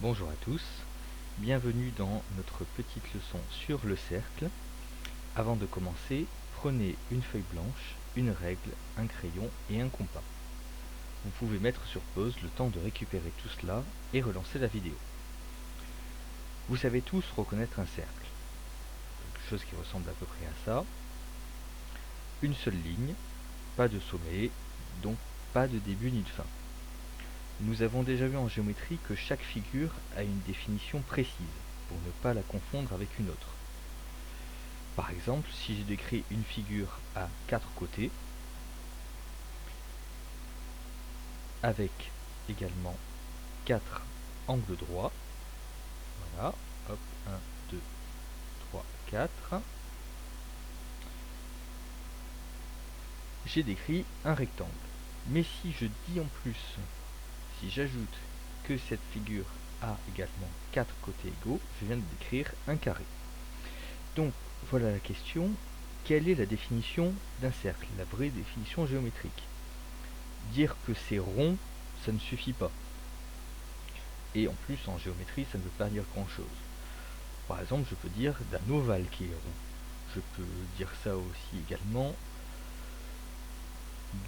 Bonjour à tous, bienvenue dans notre petite leçon sur le cercle. Avant de commencer, prenez une feuille blanche, une règle, un crayon et un compas. Vous pouvez mettre sur pause le temps de récupérer tout cela et relancer la vidéo. Vous savez tous reconnaître un cercle, quelque chose qui ressemble à peu près à ça. Une seule ligne, pas de sommet, donc pas de début ni de fin. Nous avons déjà vu en géométrie que chaque figure a une définition précise, pour ne pas la confondre avec une autre. Par exemple, si je décris une figure à 4 côtés, avec également 4 angles droits, voilà, hop, 1, 2, 3, 4, j'ai décrit un rectangle. Mais si je dis en plus, si j'ajoute que cette figure a également 4 côtés égaux, je viens de décrire un carré. Donc voilà la question, quelle est la définition d'un cercle, la vraie définition géométrique? Dire que c'est rond, ça ne suffit pas. Et en plus, en géométrie, ça ne veut pas dire grand-chose. Par exemple, je peux dire d'un ovale qui est rond. Je peux dire ça aussi également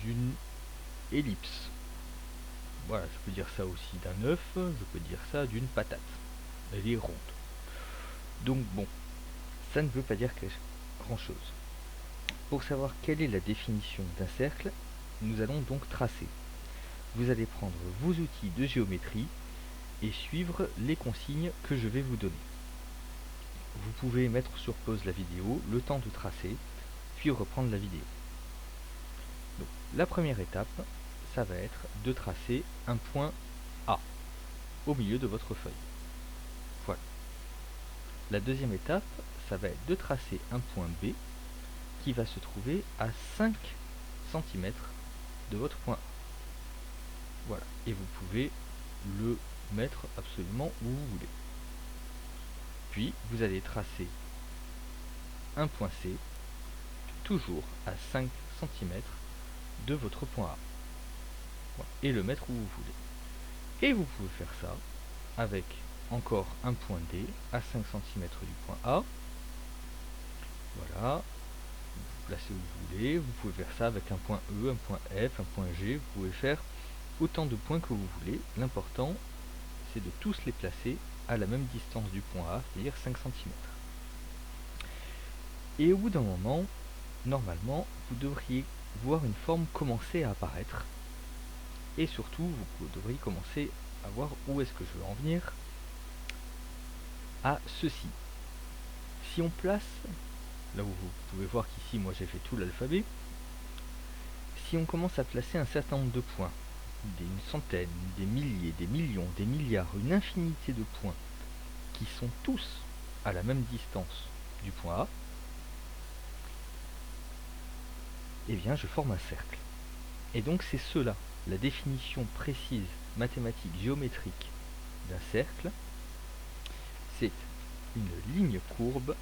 d'une ellipse. Voilà, je peux dire ça aussi d'un œuf, je peux dire ça d'une patate. Elle est ronde. Donc bon, ça ne veut pas dire grand-chose. Pour savoir quelle est la définition d'un cercle, nous allons donc tracer. Vous allez prendre vos outils de géométrie et suivre les consignes que je vais vous donner. Vous pouvez mettre sur pause la vidéo, le temps de tracer, puis reprendre la vidéo. Donc, la première étape, ça va être de tracer un point A au milieu de votre feuille. Voilà. La deuxième étape, ça va être de tracer un point B qui va se trouver à 5 cm de votre point A. Voilà. Et vous pouvez le mettre absolument où vous voulez. Puis, vous allez tracer un point C, toujours à 5 cm de votre point A. Voilà. Et le mettre où vous voulez. Et vous pouvez faire ça avec encore un point D à 5 cm du point A. Voilà. Vous placez où vous voulez. Vous pouvez faire ça avec un point E, un point F, un point G. Vous pouvez faire autant de points que vous voulez. L'important, c'est de tous les placer à la même distance du point A, c'est-à-dire 5 cm. Et au bout d'un moment, normalement, vous devriez voir une forme commencer à apparaître. Et surtout, vous devriez commencer à voir où est-ce que je veux en venir à ceci. Si on place, là où vous pouvez voir qu'ici, moi j'ai fait tout l'alphabet, si on commence à placer un certain nombre de points, une centaine, des milliers, des millions, des milliards, une infinité de points, qui sont tous à la même distance du point A, eh bien je forme un cercle. Et donc c'est cela, la définition précise, mathématique, géométrique d'un cercle, c'est une ligne courbe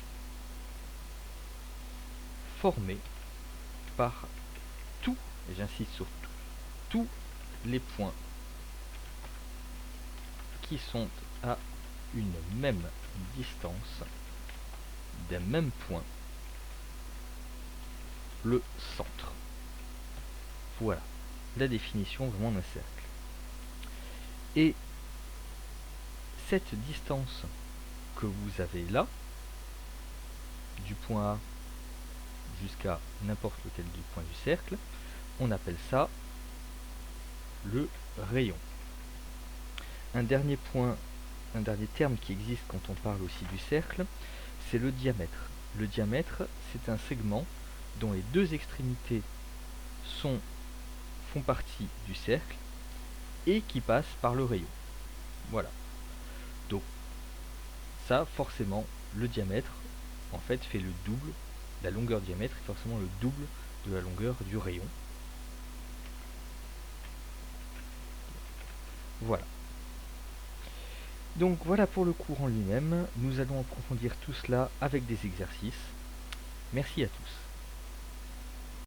formée par tous, et j'insiste sur tous les points qui sont à une même distance d'un même point, le centre. Voilà la définition vraiment d'un cercle. Et cette distance que vous avez là, du point A jusqu'à n'importe lequel du point du cercle, on appelle ça le rayon. Un dernier point, un dernier terme qui existe quand on parle aussi du cercle, c'est le diamètre. Le diamètre, c'est un segment dont les deux extrémités font partie du cercle et qui passe par le rayon. Voilà. Donc, ça, forcément, le diamètre, en fait, fait le double. La longueur diamètre est forcément le double de la longueur du rayon. Voilà. Donc voilà pour le cours en lui-même. Nous allons approfondir tout cela avec des exercices. Merci à tous.